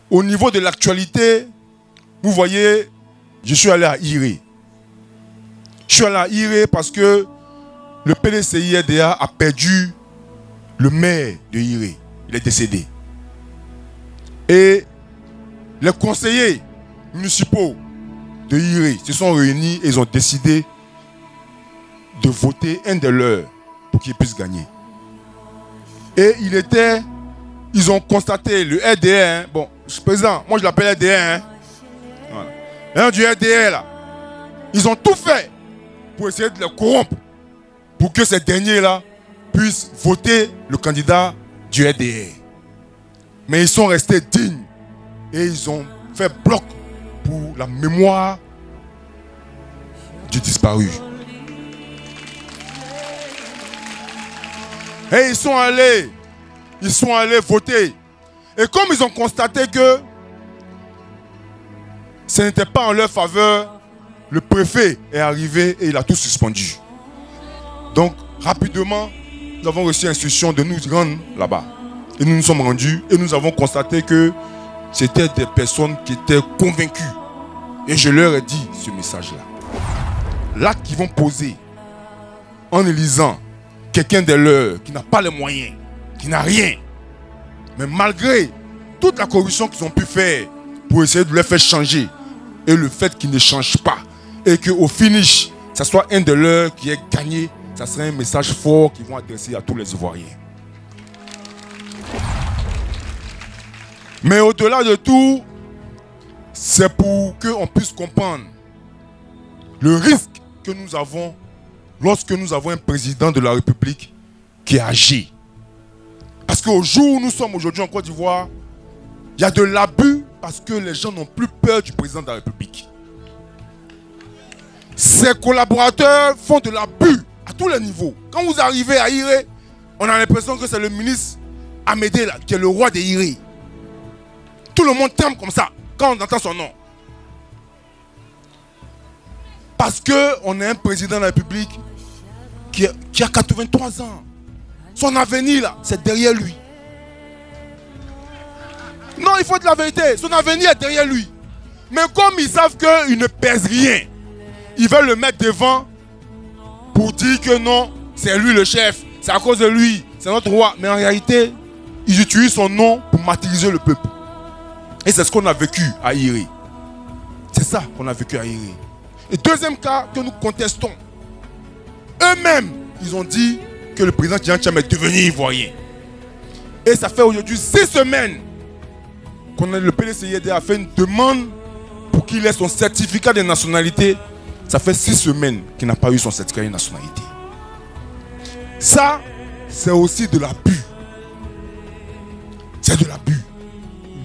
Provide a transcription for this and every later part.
au niveau de l'actualité, vous voyez, je suis allé à Iré. Je suis allé à Iré parce que le PDCI-RDA a perdu le maire de Iré. Il est décédé. Et les conseillers municipaux de Iré se sont réunis et ils ont décidé de voter un de leurs pour qu'il puisse gagner. Et ils ont constaté le RDA, bon, président, moi je l'appelle RDA, voilà. Un du RDA là, ils ont tout fait pour essayer de les corrompre, pour que ces derniers-là puissent voter le candidat du RDA. Mais ils sont restés dignes et ils ont fait bloc pour la mémoire du disparu. Et ils sont allés voter. Et comme ils ont constaté que ce n'était pas en leur faveur, le préfet est arrivé et il a tout suspendu. Donc, rapidement, nous avons reçu l'instruction de nous rendre là-bas. Et nous nous sommes rendus et nous avons constaté que c'était des personnes qui étaient convaincues. Et je leur ai dit ce message-là. L'acte qu'ils vont poser en élisant quelqu'un de leurs qui n'a pas les moyens, qui n'a rien, mais malgré toute la corruption qu'ils ont pu faire pour essayer de les faire changer, et le fait qu'ils ne changent pas, et qu'au finish, ça soit un de leurs qui ait gagné, ça serait un message fort qu'ils vont adresser à tous les Ivoiriens. Mais au-delà de tout, c'est pour qu'on puisse comprendre le risque que nous avons lorsque nous avons un président de la République qui agit. Parce qu'au jour où nous sommes aujourd'hui en Côte d'Ivoire, il y a de l'abus parce que les gens n'ont plus peur du président de la République. Ses collaborateurs font de l'abus à tous les niveaux. Quand vous arrivez à Iré, on a l'impression que c'est le ministre Amédée là, qui est le roi des Iré. Tout le monde t'aime comme ça quand on entend son nom. Parce qu'on a un président de la République qui a 83 ans. Son avenir, là, c'est derrière lui. Non, il faut de la vérité. Son avenir est derrière lui. Mais comme ils savent qu'il ne pèse rien, ils veulent le mettre devant pour dire que non, c'est lui le chef. C'est à cause de lui. C'est notre roi. Mais en réalité, ils utilisent son nom pour martyriser le peuple. Et c'est ce qu'on a vécu à Iré. C'est ça qu'on a vécu à Iré. Et deuxième cas que nous contestons, eux-mêmes, ils ont dit que le président Tidiane Tcham est devenu ivoirien. Et ça fait aujourd'hui 6 semaines que le PDCI-RDA a fait une demande pour qu'il ait son certificat de nationalité. Ça fait 6 semaines qu'il n'a pas eu son certificat de nationalité. Ça, c'est aussi de l'abus. C'est de l'abus.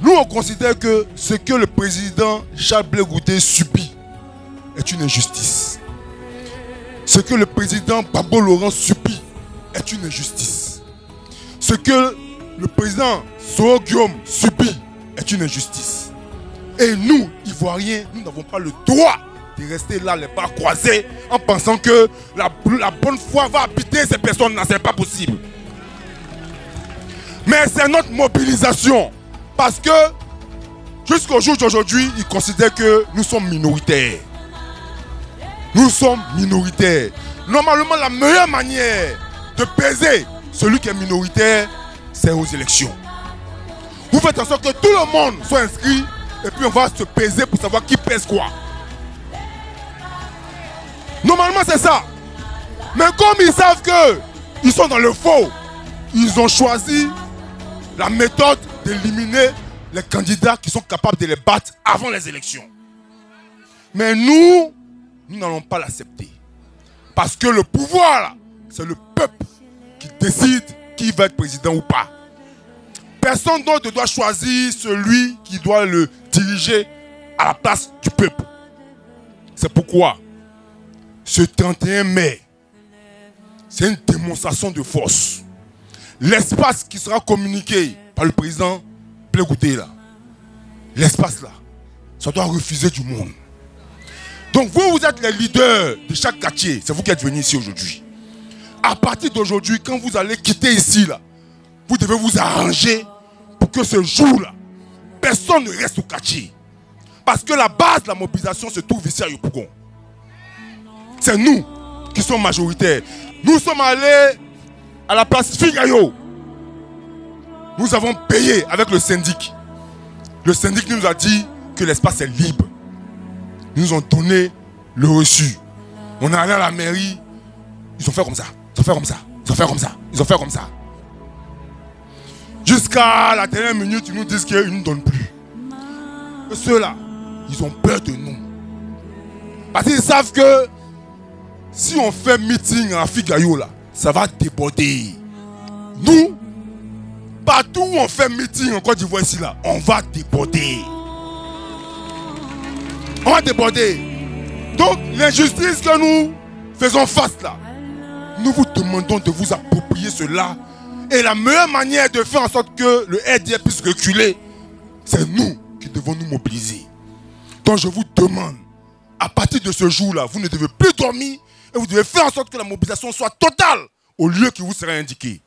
Nous, on considère que ce que le président Charles Blé Goudé subit est une injustice. Ce que le président Babo Laurent subit est une injustice. Ce que le président Soro Guillaume subit est une injustice. Et nous, Ivoiriens, nous n'avons pas le droit de rester là, les bras croisés, en pensant que la bonne foi va habiter ces personnes-là. Ce n'est pas possible. Mais c'est notre mobilisation. Parce que jusqu'au jour d'aujourd'hui, ils considèrent que nous sommes minoritaires. Nous sommes minoritaires. Normalement, la meilleure manière de peser celui qui est minoritaire, c'est aux élections. Vous faites en sorte que tout le monde soit inscrit et puis on va se peser pour savoir qui pèse quoi. Normalement, c'est ça. Mais comme ils savent qu'ils sont dans le faux, ils ont choisi la méthode d'éliminer les candidats qui sont capables de les battre avant les élections. Mais nous n'allons pas l'accepter. Parce que le pouvoir, là, c'est le peuple qui décide qui va être président ou pas. Personne d'autre ne doit choisir celui qui doit le diriger à la place du peuple. C'est pourquoi ce 31 mai, c'est une démonstration de force. L'espace qui sera communiqué par le président Blé Goudé là, l'espace là, ça doit refuser du monde. Donc vous êtes les leaders de chaque quartier, c'est vous qui êtes venus ici aujourd'hui. À partir d'aujourd'hui, quand vous allez quitter ici là, vous devez vous arranger pour que ce jour là, personne personne ne reste au quartier. Parce que la base de la mobilisation se trouve ici à Yopougon. C'est nous qui sommes majoritaires. Nous sommes allés à la place Figayo. Nous avons payé avec le syndic. Le syndic nous a dit que l'espace est libre. Ils nous ont donné le reçu. On est allé à la mairie. Ils ont fait comme ça. Ils ont fait comme ça. Ils ont fait comme ça. Ils ont fait comme ça. Jusqu'à la dernière minute, ils nous disent qu'ils ne nous donnent plus. Et ceux-là, ils ont peur de nous. Parce qu'ils savent que si on fait meeting à Figayo, là, ça va déborder. Nous, partout où on fait meeting en Côte d'Ivoire ici, là, on va déborder. On va déborder. Donc, l'injustice que nous faisons face là, nous vous demandons de vous approprier cela. Et la meilleure manière de faire en sorte que le RDR puisse reculer, c'est nous qui devons nous mobiliser. Donc, je vous demande, à partir de ce jour-là, vous ne devez plus dormir et vous devez faire en sorte que la mobilisation soit totale au lieu qui vous sera indiqué.